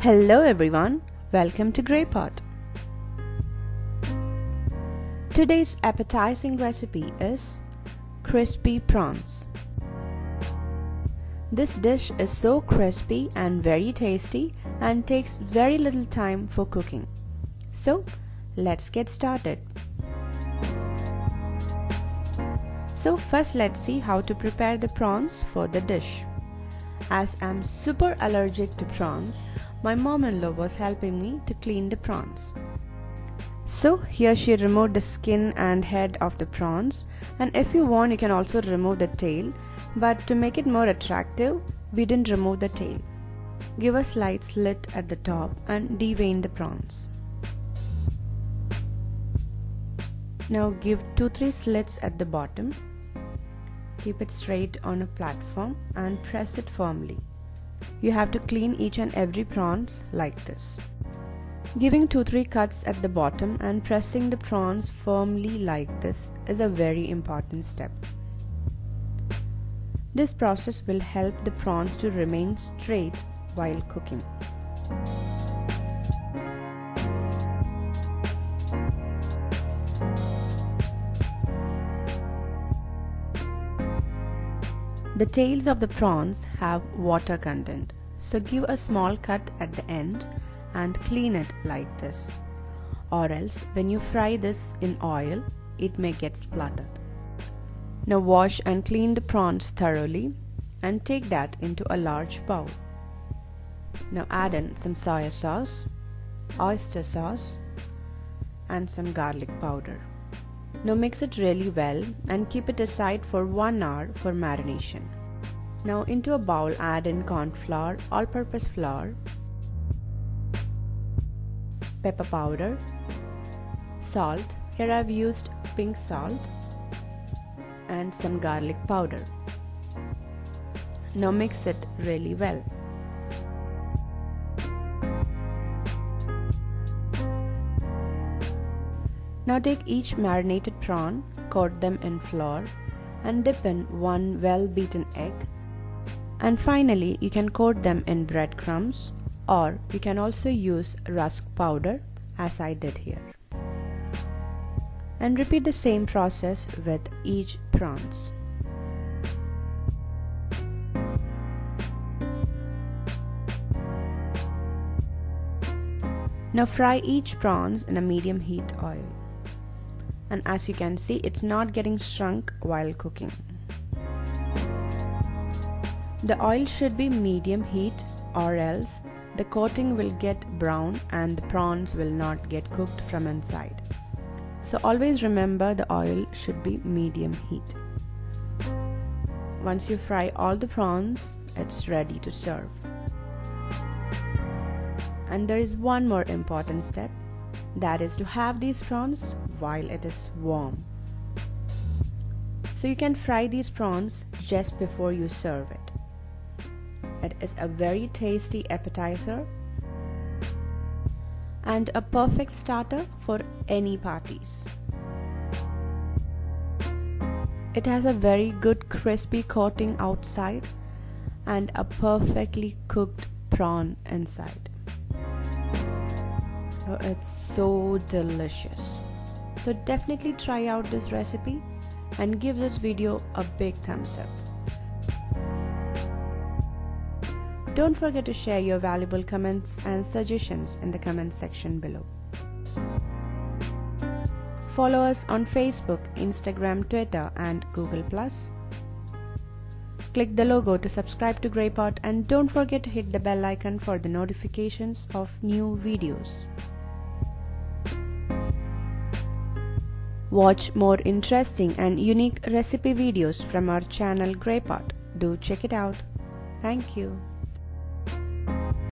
Hello everyone, welcome to GreyPot. Today's appetizing recipe is crispy prawns. This dish is so crispy and very tasty and takes very little time for cooking. So let's get started. So first let's see how to prepare the prawns for the dish. As I'm super allergic to prawns, my mom-in-law was helping me to clean the prawns. So here she removed the skin and head of the prawns, and if you want you can also remove the tail, but to make it more attractive we didn't remove the tail. Give a slight slit at the top and devein the prawns. Now give 2-3 slits at the bottom. Keep it straight on a platform and press it firmly. You have to clean each and every prawns like this. Giving 2-3 cuts at the bottom and pressing the prawns firmly like this is a very important step. This process will help the prawns to remain straight while cooking. The tails of the prawns have water content, so give a small cut at the end and clean it like this, or else when you fry this in oil, it may get splattered. Now wash and clean the prawns thoroughly and take that into a large bowl. Now add in some soy sauce, oyster sauce and some garlic powder. Now mix it really well and keep it aside for 1 hour for marination. Now into a bowl add in corn flour, all-purpose flour, pepper powder, salt, here I've used pink salt, and some garlic powder. Now mix it really well. Now take each marinated prawn, coat them in flour and dip in 1 well-beaten egg, and finally you can coat them in breadcrumbs, or you can also use rusk powder as I did here. And repeat the same process with each prawns. Now fry each prawns in a medium heat oil. And as you can see, it's not getting shrunk while cooking. The oil should be medium heat, or else the coating will get brown and the prawns will not get cooked from inside. So always remember the oil should be medium heat. Once you fry all the prawns, it's ready to serve. And there is one more important step, that is to have these prawns while it is warm. So you can fry these prawns just before you serve it. It is a very tasty appetizer and a perfect starter for any parties. It has a very good crispy coating outside and a perfectly cooked prawn inside. Oh, it's so delicious. So definitely try out this recipe and give this video a big thumbs up. Don't forget to share your valuable comments and suggestions in the comment section below. Follow us on Facebook, Instagram, Twitter and Google+. Click the logo to subscribe to GreyPot and don't forget to hit the bell icon for the notifications of new videos. Watch more interesting and unique recipe videos from our channel GreyPot. Do check it out. Thank you.